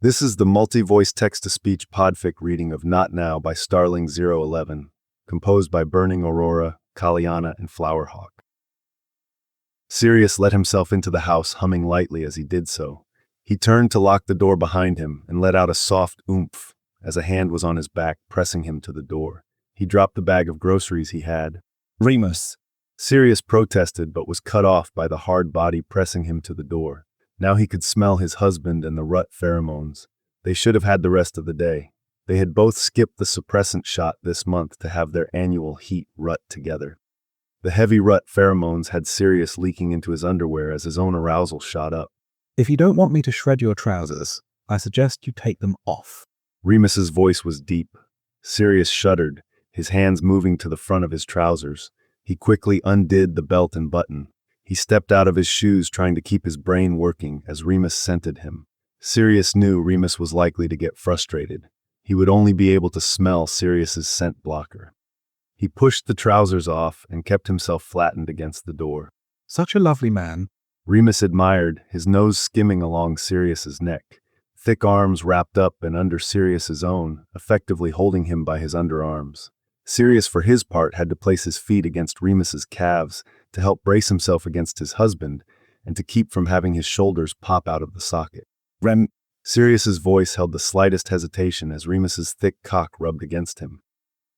This is the multi-voice text-to-speech podfic reading of Not Now by starling011, composed by Burning Aurora, Kaliana, and Flowerhawk. Sirius let himself into the house, humming lightly as he did so. He turned to lock the door behind him and let out a soft oomph as a hand was on his back, pressing him to the door. He dropped the bag of groceries he had. Remus. Sirius protested but was cut off by the hard body pressing him to the door. Now he could smell his husband and the rut pheromones. They should have had the rest of the day. They had both skipped the suppressant shot this month to have their annual heat rut together. The heavy rut pheromones had Sirius leaking into his underwear as his own arousal shot up. If you don't want me to shred your trousers, I suggest you take them off. Remus's voice was deep. Sirius shuddered, his hands moving to the front of his trousers. He quickly undid the belt and button. He stepped out of his shoes, trying to keep his brain working as Remus scented him. Sirius knew Remus was likely to get frustrated. He would only be able to smell Sirius's scent blocker. He pushed the trousers off and kept himself flattened against the door. Such a lovely man. Remus admired, his nose skimming along Sirius's neck. Thick arms wrapped up and under Sirius's own, effectively holding him by his underarms. Sirius, for his part, had to place his feet against Remus's calves to help brace himself against his husband and to keep from having his shoulders pop out of the socket. Sirius's voice held the slightest hesitation as Remus's thick cock rubbed against him.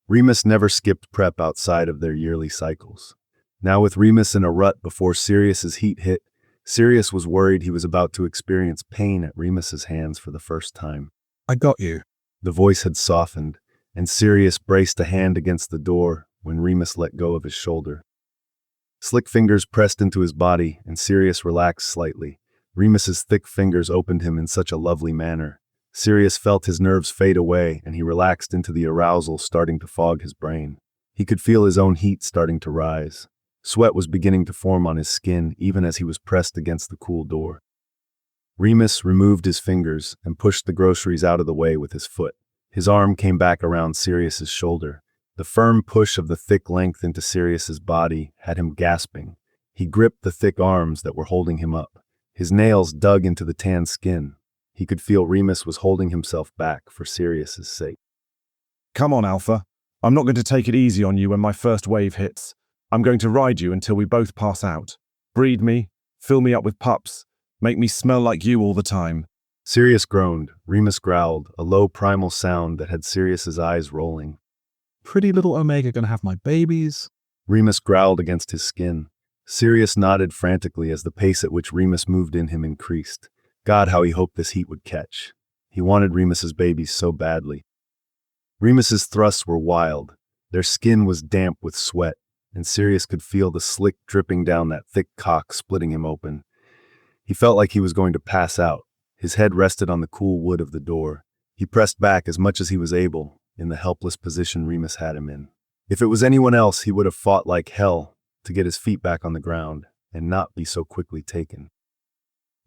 Remus never skipped prep outside of their yearly cycles. Now with Remus in a rut before Sirius's heat hit, Sirius was worried he was about to experience pain at Remus's hands for the first time. I got you. The voice had softened, and Sirius braced a hand against the door when Remus let go of his shoulder. Slick fingers pressed into his body, and Sirius relaxed slightly. Remus's thick fingers opened him in such a lovely manner. Sirius felt his nerves fade away, and he relaxed into the arousal starting to fog his brain. He could feel his own heat starting to rise. Sweat was beginning to form on his skin, even as he was pressed against the cool door. Remus removed his fingers and pushed the groceries out of the way with his foot. His arm came back around Sirius's shoulder. The firm push of the thick length into Sirius's body had him gasping. He gripped the thick arms that were holding him up. His nails dug into the tan skin. He could feel Remus was holding himself back for Sirius's sake. Come on, Alpha. I'm not going to take it easy on you when my first wave hits. I'm going to ride you until we both pass out. Breed me, fill me up with pups, make me smell like you all the time. Sirius groaned. Remus growled, a low primal sound that had Sirius's eyes rolling. Pretty little Omega gonna have my babies. Remus growled against his skin. Sirius nodded frantically as the pace at which Remus moved in him increased. God, how he hoped this heat would catch. He wanted Remus's babies so badly. Remus's thrusts were wild. Their skin was damp with sweat, and Sirius could feel the slick dripping down that thick cock, splitting him open. He felt like he was going to pass out. His head rested on the cool wood of the door. He pressed back as much as he was able, in the helpless position Remus had him in. If it was anyone else, he would have fought like hell to get his feet back on the ground and not be so quickly taken.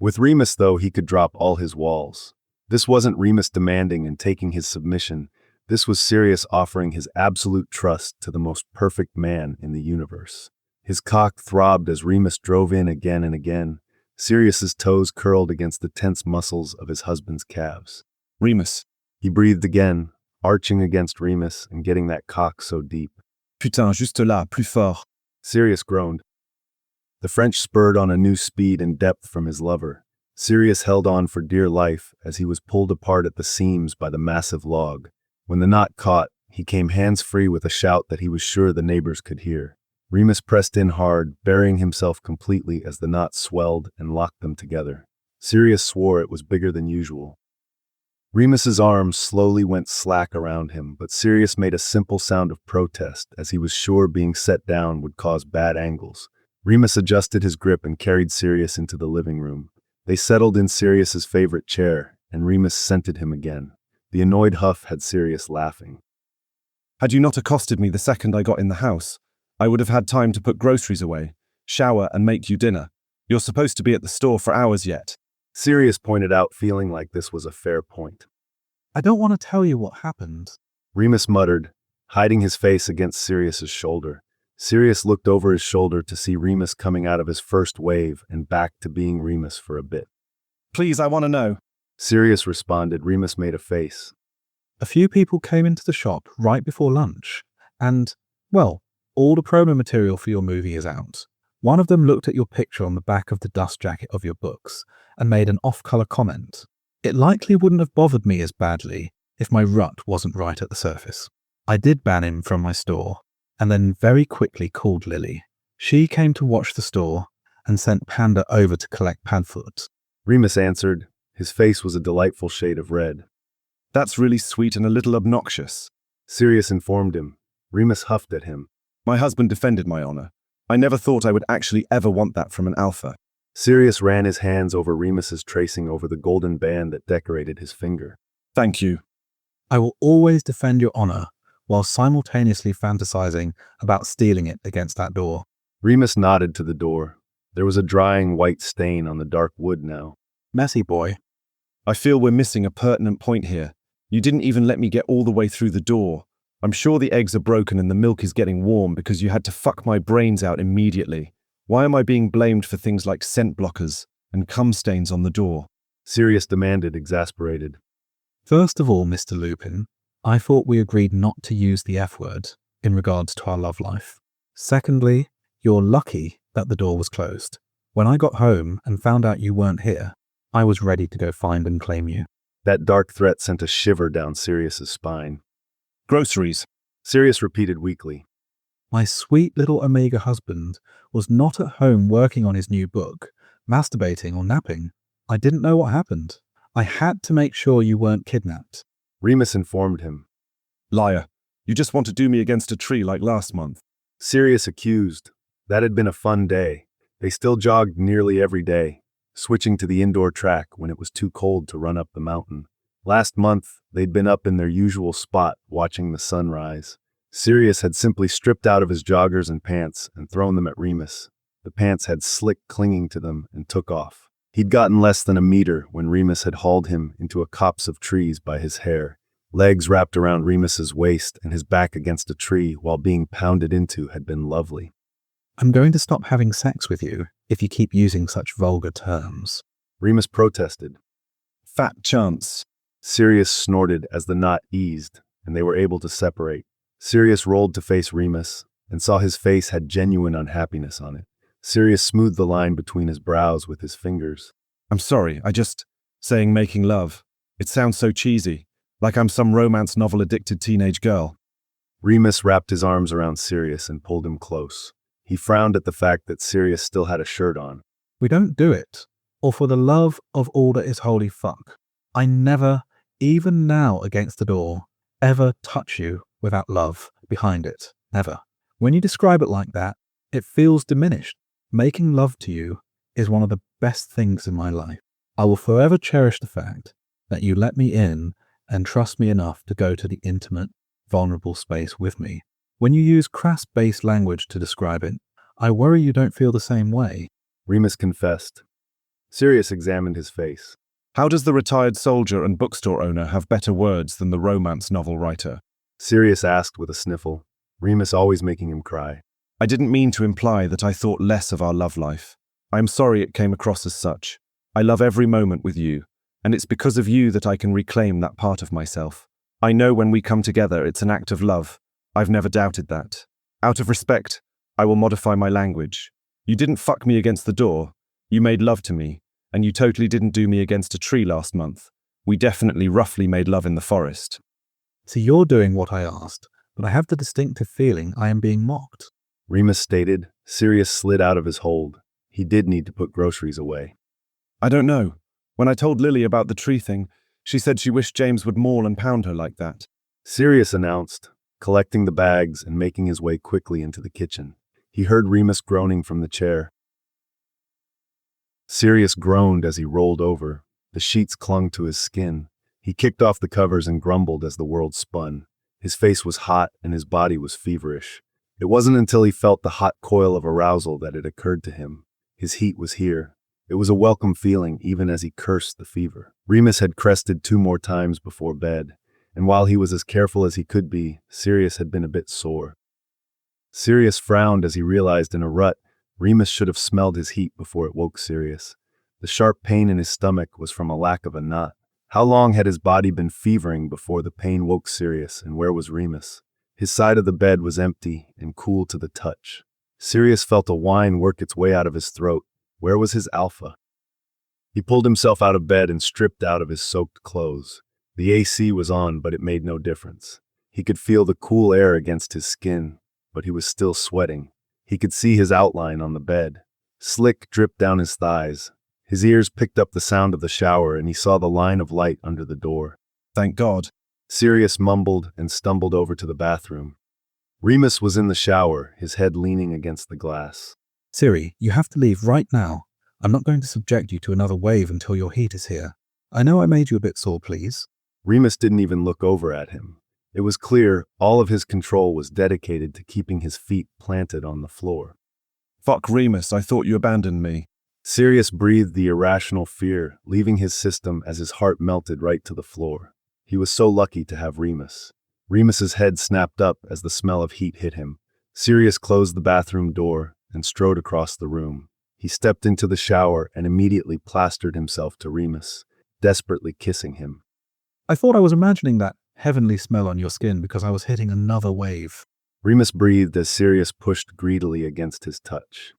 With Remus, though, he could drop all his walls. This wasn't Remus demanding and taking his submission. This was Sirius offering his absolute trust to the most perfect man in the universe. His cock throbbed as Remus drove in again and again. Sirius's toes curled against the tense muscles of his husband's calves. Remus. He breathed again, arching against Remus and getting that cock so deep. Putain, juste là, plus fort. Sirius groaned. The French spurred on a new speed and depth from his lover. Sirius held on for dear life as he was pulled apart at the seams by the massive log. When the knot caught, he came hands-free with a shout that he was sure the neighbors could hear. Remus pressed in hard, burying himself completely as the knot swelled and locked them together. Sirius swore it was bigger than usual. Remus's arms slowly went slack around him, but Sirius made a simple sound of protest as he was sure being set down would cause bad angles. Remus adjusted his grip and carried Sirius into the living room. They settled in Sirius's favorite chair, and Remus scented him again. The annoyed huff had Sirius laughing. Had you not accosted me the second I got in the house, I would have had time to put groceries away, shower, and make you dinner. You're supposed to be at the store for hours yet. Sirius pointed out, feeling like this was a fair point. I don't want to tell you what happened. Remus muttered, hiding his face against Sirius's shoulder. Sirius looked over his shoulder to see Remus coming out of his first wave and back to being Remus for a bit. Please, I want to know. Sirius responded. Remus made a face. A few people came into the shop right before lunch, and, well, all the promo material for your movie is out. One of them looked at your picture on the back of the dust jacket of your books and made an off-color comment. It likely wouldn't have bothered me as badly if my rut wasn't right at the surface. I did ban him from my store, and then very quickly called Lily. She came to watch the store and sent Panda over to collect Padfoot. Remus answered. His face was a delightful shade of red. That's really sweet and a little obnoxious. Sirius informed him. Remus huffed at him. My husband defended my honor. I never thought I would actually ever want that from an alpha. Sirius ran his hands over Remus's tracing over the golden band that decorated his finger. Thank you. I will always defend your honor while simultaneously fantasizing about stealing it against that door. Remus nodded to the door. There was a drying white stain on the dark wood now. Messy boy. I feel we're missing a pertinent point here. You didn't even let me get all the way through the door. I'm sure the eggs are broken and the milk is getting warm because you had to fuck my brains out immediately. Why am I being blamed for things like scent blockers and cum stains on the door? Sirius demanded, exasperated. First of all, Mr. Lupin, I thought we agreed not to use the F word in regards to our love life. Secondly, you're lucky that the door was closed. When I got home and found out you weren't here, I was ready to go find and claim you. That dark threat sent a shiver down Sirius's spine. Groceries. Sirius repeated weakly. My sweet little Omega husband was not at home working on his new book, masturbating or napping. I didn't know what happened. I had to make sure you weren't kidnapped. Remus informed him. Liar. You just want to do me against a tree like last month. Sirius accused. That had been a fun day. They still jogged nearly every day, switching to the indoor track when it was too cold to run up the mountain. Last month, they'd been up in their usual spot watching the sun rise. Sirius had simply stripped out of his joggers and pants and thrown them at Remus. The pants had slick clinging to them and took off. He'd gotten less than a meter when Remus had hauled him into a copse of trees by his hair. Legs wrapped around Remus's waist and his back against a tree while being pounded into had been lovely. I'm going to stop having sex with you if you keep using such vulgar terms. Remus protested. Fat chance. Sirius snorted as the knot eased, and they were able to separate. Sirius rolled to face Remus and saw his face had genuine unhappiness on it. Sirius smoothed the line between his brows with his fingers. I'm sorry, saying making love. It sounds so cheesy, like I'm some romance novel addicted teenage girl. Remus wrapped his arms around Sirius and pulled him close. He frowned at the fact that Sirius still had a shirt on. We don't do it, or for the love of all that is holy fuck. I never, even now against the door, ever touch you without love behind it. Never. When you describe it like that, it feels diminished. Making love to you is one of the best things in my life. I will forever cherish the fact that you let me in and trust me enough to go to the intimate, vulnerable space with me. When you use crass-based language to describe it, I worry you don't feel the same way. Remus confessed. Sirius examined his face. How does the retired soldier and bookstore owner have better words than the romance novel writer? Sirius asked with a sniffle, Remus always making him cry. I didn't mean to imply that I thought less of our love life. I am sorry it came across as such. I love every moment with you, and it's because of you that I can reclaim that part of myself. I know when we come together, it's an act of love. I've never doubted that. Out of respect, I will modify my language. You didn't fuck me against the door. You made love to me, and you totally didn't do me against a tree last month. We definitely roughly made love in the forest. So you're doing what I asked, but I have the distinctive feeling I am being mocked. Remus stated. Sirius slid out of his hold. He did need to put groceries away. I don't know. When I told Lily about the tree thing, she said she wished James would maul and pound her like that. Sirius announced, collecting the bags and making his way quickly into the kitchen. He heard Remus groaning from the chair. Sirius groaned as he rolled over. The sheets clung to his skin. He kicked off the covers and grumbled as the world spun. His face was hot and his body was feverish. It wasn't until he felt the hot coil of arousal that it occurred to him. His heat was here. It was a welcome feeling even as he cursed the fever. Remus had crested 2 more times before bed, and while he was as careful as he could be, Sirius had been a bit sore. Sirius frowned as he realized in a rut, Remus should have smelled his heat before it woke Sirius. The sharp pain in his stomach was from a lack of a knot. How long had his body been fevering before the pain woke Sirius, and where was Remus? His side of the bed was empty and cool to the touch. Sirius felt a whine work its way out of his throat. Where was his alpha? He pulled himself out of bed and stripped out of his soaked clothes. The AC was on, but it made no difference. He could feel the cool air against his skin, but he was still sweating. He could see his outline on the bed. Slick dripped down his thighs. His ears picked up the sound of the shower, and he saw the line of light under the door. Thank God. Sirius mumbled and stumbled over to the bathroom. Remus was in the shower, his head leaning against the glass. Siri, you have to leave right now. I'm not going to subject you to another wave until your heat is here. I know I made you a bit sore, please. Remus didn't even look over at him. It was clear all of his control was dedicated to keeping his feet planted on the floor. Fuck Remus, I thought you abandoned me. Sirius breathed the irrational fear, leaving his system as his heart melted right to the floor. He was so lucky to have Remus. Remus's head snapped up as the smell of heat hit him. Sirius closed the bathroom door and strode across the room. He stepped into the shower and immediately plastered himself to Remus, desperately kissing him. I thought I was imagining that heavenly smell on your skin because I was hitting another wave. Remus breathed as Sirius pushed greedily against his touch.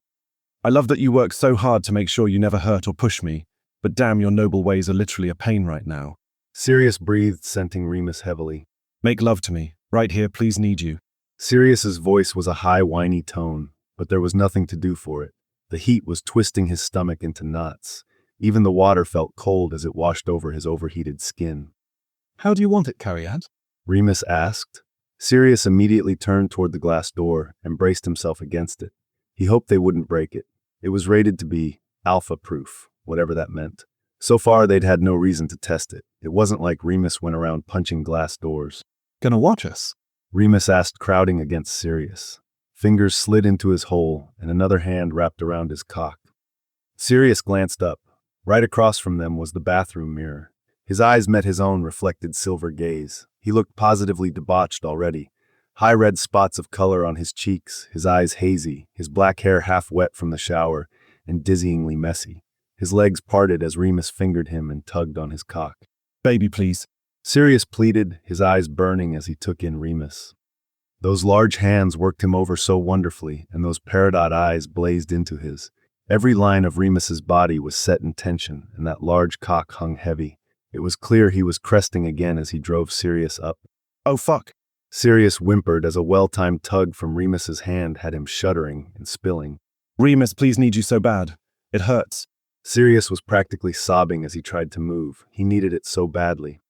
I love that you work so hard to make sure you never hurt or push me, but damn, your noble ways are literally a pain right now. Sirius breathed, scenting Remus heavily. Make love to me. Right here, please need you. Sirius's voice was a high, whiny tone, but there was nothing to do for it. The heat was twisting his stomach into knots. Even the water felt cold as it washed over his overheated skin. How do you want it, Cariad? Remus asked. Sirius immediately turned toward the glass door and braced himself against it. He hoped they wouldn't break it. It was rated to be alpha-proof, whatever that meant. So far, they'd had no reason to test it. It wasn't like Remus went around punching glass doors. Gonna watch us? Remus asked, crowding against Sirius. Fingers slid into his hole, and another hand wrapped around his cock. Sirius glanced up. Right across from them was the bathroom mirror. His eyes met his own reflected silver gaze. He looked positively debauched already. High red spots of color on his cheeks, his eyes hazy, his black hair half wet from the shower, and dizzyingly messy. His legs parted as Remus fingered him and tugged on his cock. Baby, please. Sirius pleaded, his eyes burning as he took in Remus. Those large hands worked him over so wonderfully, and those peridot eyes blazed into his. Every line of Remus's body was set in tension, and that large cock hung heavy. It was clear he was cresting again as he drove Sirius up. Oh fuck. Sirius whimpered as a well-timed tug from Remus's hand had him shuddering and spilling. Remus, please need you so bad. It hurts. Sirius was practically sobbing as he tried to move. He needed it so badly.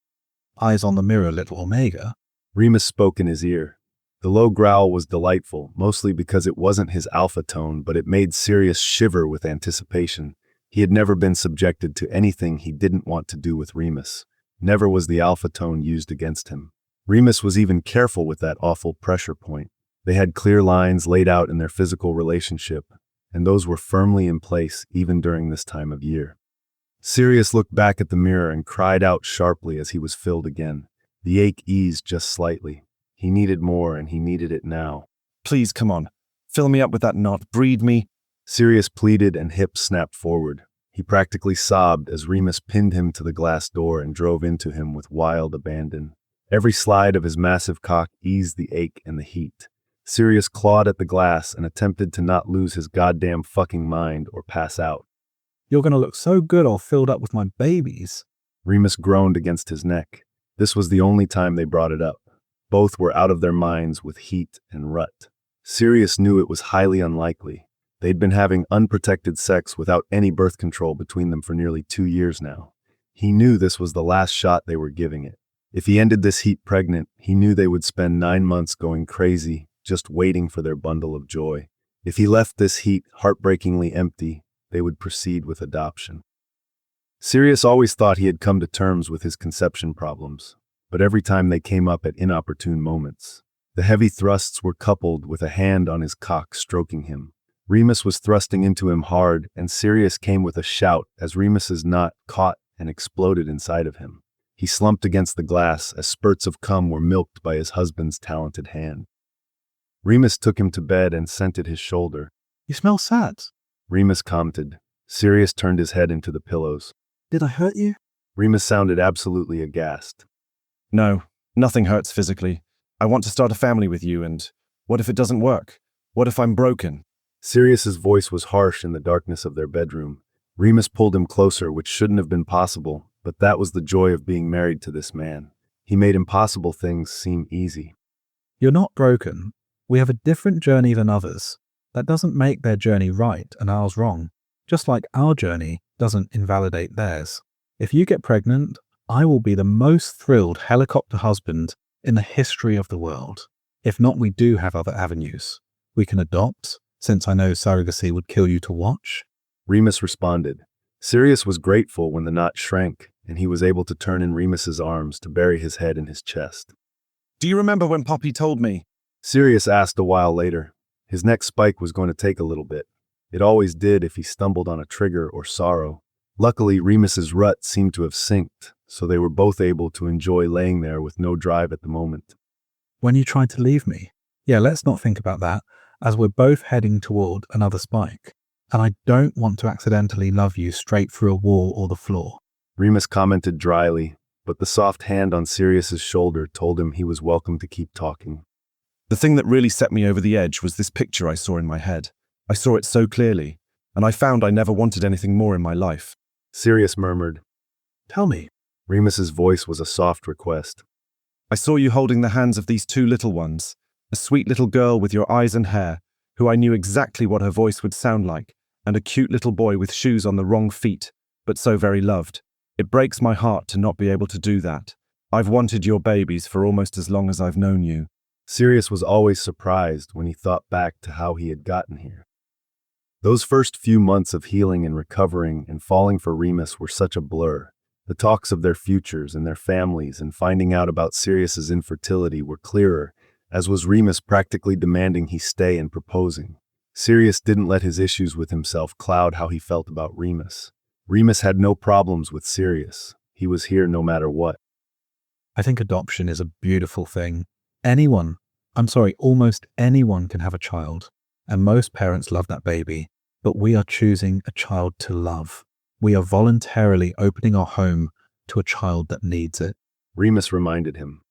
Eyes on the mirror, little Omega. Remus spoke in his ear. The low growl was delightful, mostly because it wasn't his alpha tone, but it made Sirius shiver with anticipation. He had never been subjected to anything he didn't want to do with Remus. Never was the alpha tone used against him. Remus was even careful with that awful pressure point. They had clear lines laid out in their physical relationship, and those were firmly in place even during this time of year. Sirius looked back at the mirror and cried out sharply as he was filled again. The ache eased just slightly. He needed more, and he needed it now. Please, come on. Fill me up with that knot. Breed me. Sirius pleaded, and hips snapped forward. He practically sobbed as Remus pinned him to the glass door and drove into him with wild abandon. Every slide of his massive cock eased the ache and the heat. Sirius clawed at the glass and attempted to not lose his goddamn fucking mind or pass out. You're gonna look so good all filled up with my babies. Remus groaned against his neck. This was the only time they brought it up. Both were out of their minds with heat and rut. Sirius knew it was highly unlikely. They'd been having unprotected sex without any birth control between them for nearly 2 years now. He knew this was the last shot they were giving it. If he ended this heat pregnant, he knew they would spend 9 months going crazy, just waiting for their bundle of joy. If he left this heat heartbreakingly empty, they would proceed with adoption. Sirius always thought he had come to terms with his conception problems, but every time they came up at inopportune moments. The heavy thrusts were coupled with a hand on his cock stroking him. Remus was thrusting into him hard, and Sirius came with a shout as Remus's knot caught and exploded inside of him. He slumped against the glass as spurts of cum were milked by his husband's talented hand. Remus took him to bed and scented his shoulder. You smell sad. Remus commented. Sirius turned his head into the pillows. Did I hurt you? Remus sounded absolutely aghast. No, nothing hurts physically. I want to start a family with you, and what if it doesn't work? What if I'm broken? Sirius's voice was harsh in the darkness of their bedroom. Remus pulled him closer, which shouldn't have been possible, but that was the joy of being married to this man. He made impossible things seem easy. You're not broken. We have a different journey than others. That doesn't make their journey right and ours wrong, just like our journey doesn't invalidate theirs. If you get pregnant, I will be the most thrilled helicopter husband in the history of the world. If not, we do have other avenues. We can adopt, since I know surrogacy would kill you to watch. Remus responded. Sirius was grateful when the knot shrank, and he was able to turn in Remus's arms to bury his head in his chest. Do you remember when Poppy told me? Sirius asked a while later. His next spike was going to take a little bit. It always did if he stumbled on a trigger or sorrow. Luckily, Remus's rut seemed to have synced, so they were both able to enjoy laying there with no drive at the moment. When you tried to leave me? Yeah, let's not think about that, as we're both heading toward another spike. And I don't want to accidentally love you straight through a wall or the floor. Remus commented dryly, but the soft hand on Sirius's shoulder told him he was welcome to keep talking. The thing that really set me over the edge was this picture I saw in my head. I saw it so clearly, and I found I never wanted anything more in my life. Sirius murmured. Tell me. Remus's voice was a soft request. I saw you holding the hands of these two little ones, a sweet little girl with your eyes and hair, who I knew exactly what her voice would sound like, and a cute little boy with shoes on the wrong feet, but so very loved. It breaks my heart to not be able to do that. I've wanted your babies for almost as long as I've known you. Sirius was always surprised when he thought back to how he had gotten here. Those first few months of healing and recovering and falling for Remus were such a blur. The talks of their futures and their families and finding out about Sirius's infertility were clearer, as was Remus practically demanding he stay and proposing. Sirius didn't let his issues with himself cloud how he felt about Remus. Remus had no problems with Sirius. He was here no matter what. I think adoption is a beautiful thing. Almost anyone can have a child, and most parents love that baby, but we are choosing a child to love. We are voluntarily opening our home to a child that needs it. Remus reminded him.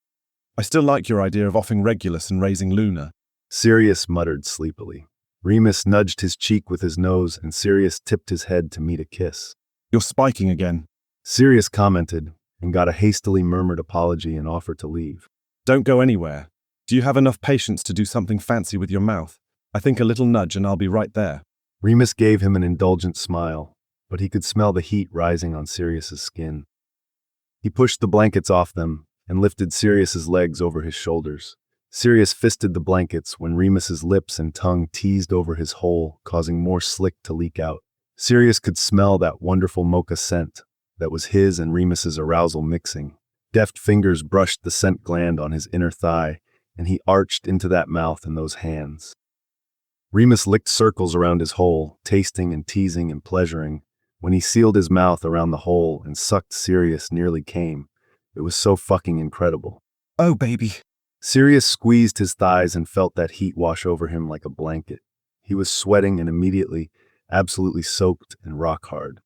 I still like your idea of offing Regulus and raising Luna. Sirius muttered sleepily. Remus nudged his cheek with his nose, and Sirius tipped his head to meet a kiss. You're spiking again. Sirius commented, and got a hastily murmured apology and offer to leave. Don't go anywhere. Do you have enough patience to do something fancy with your mouth? I think a little nudge and I'll be right there. Remus gave him an indulgent smile, but he could smell the heat rising on Sirius's skin. He pushed the blankets off them and lifted Sirius's legs over his shoulders. Sirius fisted the blankets when Remus's lips and tongue teased over his hole, causing more slick to leak out. Sirius could smell that wonderful mocha scent that was his and Remus's arousal mixing. Deft fingers brushed the scent gland on his inner thigh, and he arched into that mouth and those hands. Remus licked circles around his hole, tasting and teasing and pleasuring. When he sealed his mouth around the hole and sucked, Sirius nearly came. It was so fucking incredible. Oh, baby. Sirius squeezed his thighs and felt that heat wash over him like a blanket. He was sweating and immediately, absolutely soaked and rock hard.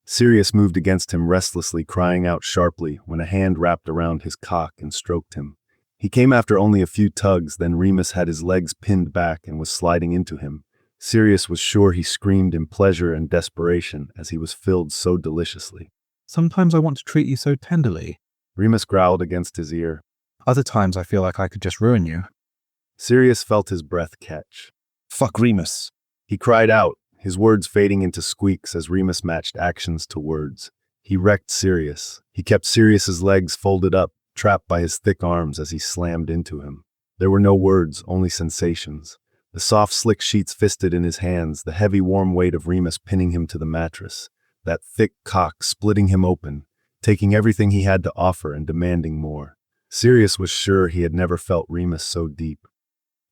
Sirius moved against him restlessly, crying out sharply when a hand wrapped around his cock and stroked him. He came after only a few tugs, then Remus had his legs pinned back and was sliding into him. Sirius was sure he screamed in pleasure and desperation as he was filled so deliciously. Sometimes I want to treat you so tenderly. Remus growled against his ear. Other times I feel like I could just ruin you. Sirius felt his breath catch. Fuck Remus. He cried out, his words fading into squeaks as Remus matched actions to words. He wrecked Sirius. He kept Sirius's legs folded up, trapped by his thick arms as he slammed into him. There were no words, only sensations. The soft, slick sheets fisted in his hands, the heavy, warm weight of Remus pinning him to the mattress, that thick cock splitting him open, taking everything he had to offer and demanding more. Sirius was sure he had never felt Remus so deep.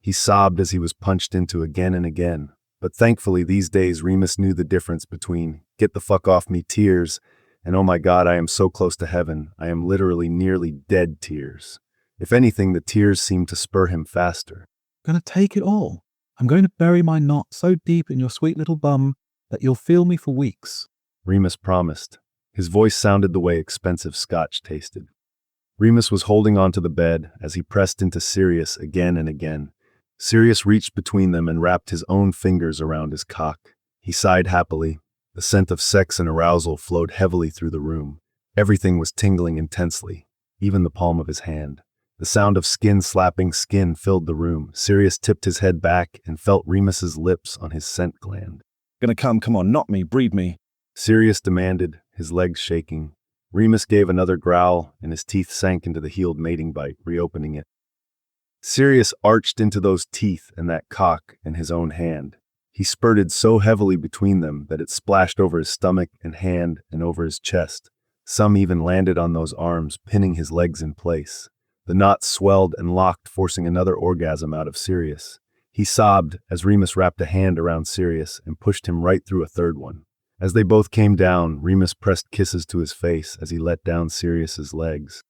He sobbed as he was punched into again and again, but thankfully these days Remus knew the difference between "get the fuck off me" tears and "oh my God, I am so close to heaven, I am literally nearly dead" tears. If anything, the tears seemed to spur him faster. I'm going to take it all. I'm going to bury my knot so deep in your sweet little bum that you'll feel me for weeks. Remus promised. His voice sounded the way expensive scotch tasted. Remus was holding onto the bed as he pressed into Sirius again and again. Sirius reached between them and wrapped his own fingers around his cock. He sighed happily. The scent of sex and arousal flowed heavily through the room. Everything was tingling intensely, even the palm of his hand. The sound of skin slapping skin filled the room. Sirius tipped his head back and felt Remus's lips on his scent gland. Gonna come on, not me, breed me. Sirius demanded, his legs shaking. Remus gave another growl, and his teeth sank into the healed mating bite, reopening it. Sirius arched into those teeth and that cock in his own hand. He spurted so heavily between them that it splashed over his stomach and hand and over his chest. Some even landed on those arms, pinning his legs in place. The knot swelled and locked, forcing another orgasm out of Sirius. He sobbed as Remus wrapped a hand around Sirius and pushed him right through a third one. As they both came down, Remus pressed kisses to his face as he let down Sirius's legs.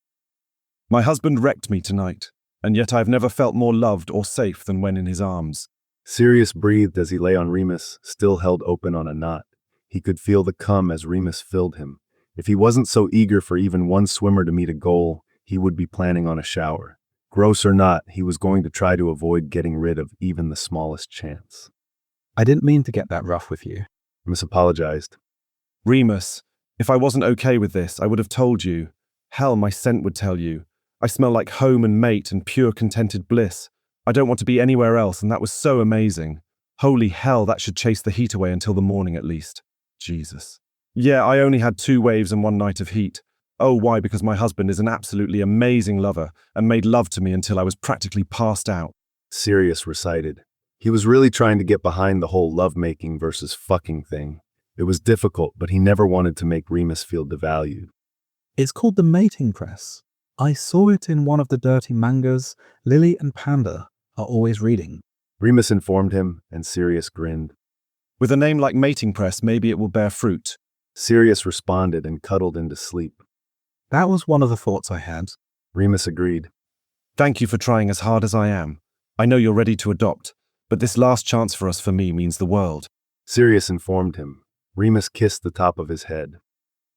My husband wrecked me tonight, and yet I've never felt more loved or safe than when in his arms. Sirius breathed as he lay on Remus, still held open on a knot. He could feel the cum as Remus filled him. If he wasn't so eager for even one swimmer to meet a goal, he would be planning on a shower. Gross or not, he was going to try to avoid getting rid of even the smallest chance. I didn't mean to get that rough with you. Remus apologized. Remus, if I wasn't okay with this, I would have told you. Hell, my scent would tell you. I smell like home and mate and pure contented bliss. I don't want to be anywhere else, and that was so amazing. Holy hell, that should chase the heat away until the morning at least. Jesus. Yeah, I only had 2 waves and 1 night of heat. Oh, why? Because my husband is an absolutely amazing lover and made love to me until I was practically passed out. Sirius recited. He was really trying to get behind the whole lovemaking versus fucking thing. It was difficult, but he never wanted to make Remus feel devalued. It's called the mating press. I saw it in one of the dirty mangas Lily and Panda are always reading. Remus informed him, and Sirius grinned. With a name like Mating Press, maybe it will bear fruit. Sirius responded and cuddled into sleep. That was one of the thoughts I had. Remus agreed. Thank you for trying as hard as I am. I know you're ready to adopt, but this last chance for us, for me, means the world. Sirius informed him. Remus kissed the top of his head.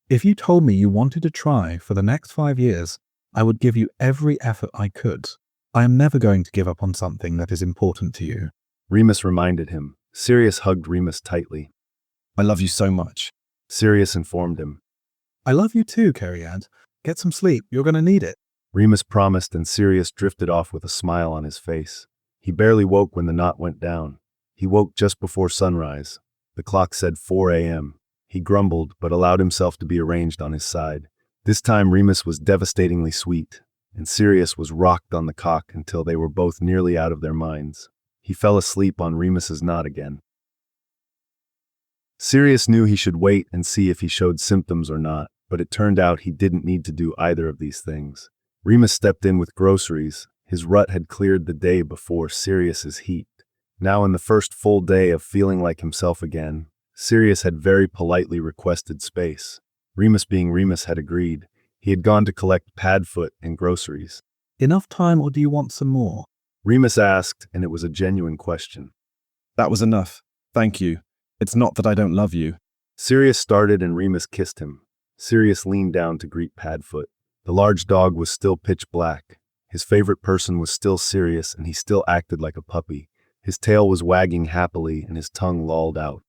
If you told me you wanted to try for the next 5 years, I would give you every effort I could. I am never going to give up on something that is important to you. Remus reminded him. Sirius hugged Remus tightly. I love you so much. Sirius informed him. I love you too, Cariad. Get some sleep. You're going to need it. Remus promised, and Sirius drifted off with a smile on his face. He barely woke when the knot went down. He woke just before sunrise. The clock said 4 a.m. He grumbled, but allowed himself to be arranged on his side. This time Remus was devastatingly sweet, and Sirius was rocked on the cock until they were both nearly out of their minds. He fell asleep on Remus's knot again. Sirius knew he should wait and see if he showed symptoms or not, but it turned out he didn't need to do either of these things. Remus stepped in with groceries. His rut had cleared the day before Sirius's heat. Now in the first full day of feeling like himself again, Sirius had very politely requested space. Remus, being Remus, had agreed. He had gone to collect Padfoot and groceries. Enough time, or do you want some more? Remus asked, and it was a genuine question. That was enough. Thank you. It's not that I don't love you. Sirius started and Remus kissed him. Sirius leaned down to greet Padfoot. The large dog was still pitch black. His favorite person was still Sirius, and he still acted like a puppy. His tail was wagging happily and his tongue lolled out.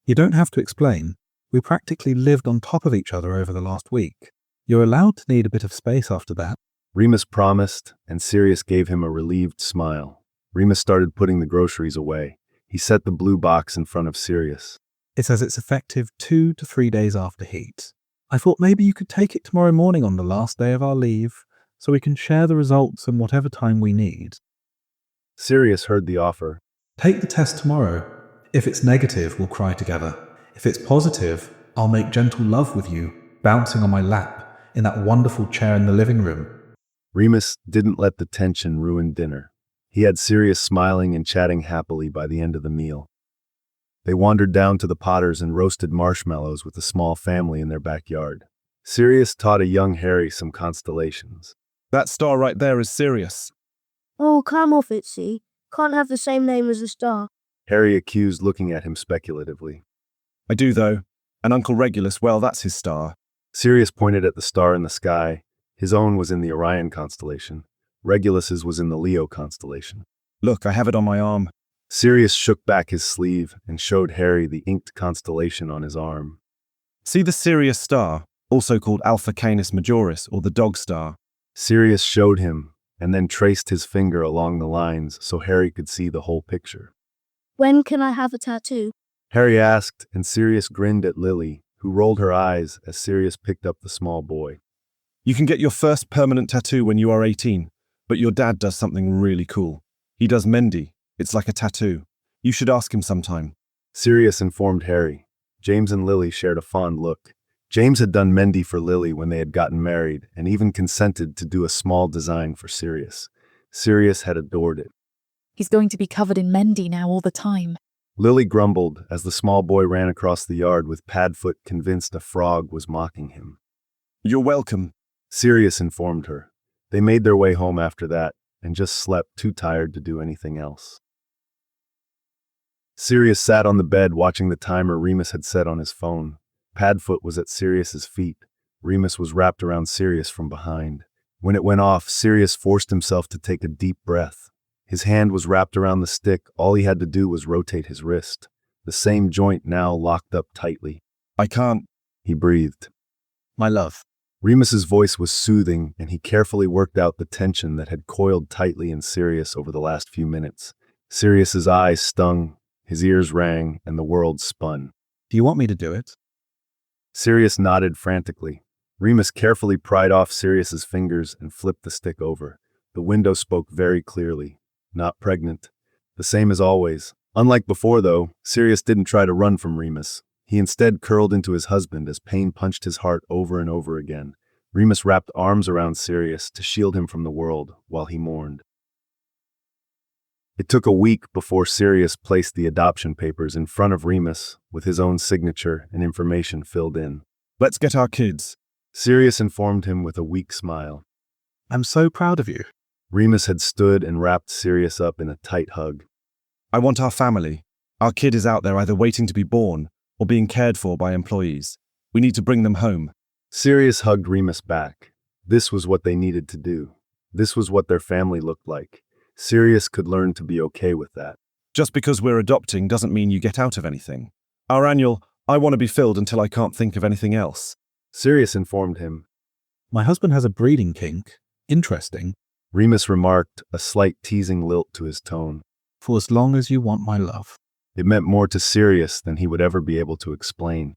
You don't have to explain. We practically lived on top of each other over the last week. You're allowed to need a bit of space after that. Remus promised, and Sirius gave him a relieved smile. Remus started putting the groceries away. He set the blue box in front of Sirius. It says it's effective 2 to 3 days after heat. I thought maybe you could take it tomorrow morning on the last day of our leave, so we can share the results in whatever time we need. Sirius heard the offer. Take the test tomorrow. If it's negative, we'll cry together. If it's positive, I'll make gentle love with you, bouncing on my lap in that wonderful chair in the living room. Remus didn't let the tension ruin dinner. He had Sirius smiling and chatting happily by the end of the meal. They wandered down to the Potters and roasted marshmallows with a small family in their backyard. Sirius taught a young Harry some constellations. That star right there is Sirius. Oh, come off it, see? Can't have the same name as the star. Harry accused, looking at him speculatively. I do, though. And Uncle Regulus, well, that's his star. Sirius pointed at the star in the sky. His own was in the Orion constellation. Regulus's was in the Leo constellation. Look, I have it on my arm. Sirius shook back his sleeve and showed Harry the inked constellation on his arm. See the Sirius star, also called Alpha Canis Majoris, or the dog star. Sirius showed him, and then traced his finger along the lines so Harry could see the whole picture. When can I have a tattoo? Harry asked, and Sirius grinned at Lily, who rolled her eyes as Sirius picked up the small boy. You can get your first permanent tattoo when you are 18, but your dad does something really cool. He does Mendy. It's like a tattoo. You should ask him sometime. Sirius informed Harry. James and Lily shared a fond look. James had done Mendy for Lily when they had gotten married and even consented to do a small design for Sirius. Sirius had adored it. He's going to be covered in Mendy now all the time. Lily grumbled as the small boy ran across the yard with Padfoot, convinced a frog was mocking him. You're welcome. Sirius informed her. They made their way home after that and just slept, too tired to do anything else. Sirius sat on the bed watching the timer Remus had set on his phone. Padfoot was at Sirius's feet. Remus was wrapped around Sirius from behind. When it went off, Sirius forced himself to take a deep breath. His hand was wrapped around the stick. All he had to do was rotate his wrist. The same joint now locked up tightly. I can't. He breathed. My love. Remus's voice was soothing, and he carefully worked out the tension that had coiled tightly in Sirius over the last few minutes. Sirius's eyes stung, his ears rang, and the world spun. Do you want me to do it? Sirius nodded frantically. Remus carefully pried off Sirius's fingers and flipped the stick over. The window spoke very clearly. Not pregnant. The same as always. Unlike before, though, Sirius didn't try to run from Remus. He instead curled into his husband as pain punched his heart over and over again. Remus wrapped arms around Sirius to shield him from the world while he mourned. It took a week before Sirius placed the adoption papers in front of Remus with his own signature and information filled in. Let's get our kids. Sirius informed him with a weak smile. I'm so proud of you. Remus had stood and wrapped Sirius up in a tight hug. I want our family. Our kid is out there either waiting to be born or being cared for by employees. We need to bring them home. Sirius hugged Remus back. This was what they needed to do. This was what their family looked like. Sirius could learn to be okay with that. Just because we're adopting doesn't mean you get out of anything. Our annual, I want to be filled until I can't think of anything else. Sirius informed him. My husband has a breeding kink. Interesting. Remus remarked, a slight teasing lilt to his tone. For as long as you want my love. It meant more to Sirius than he would ever be able to explain.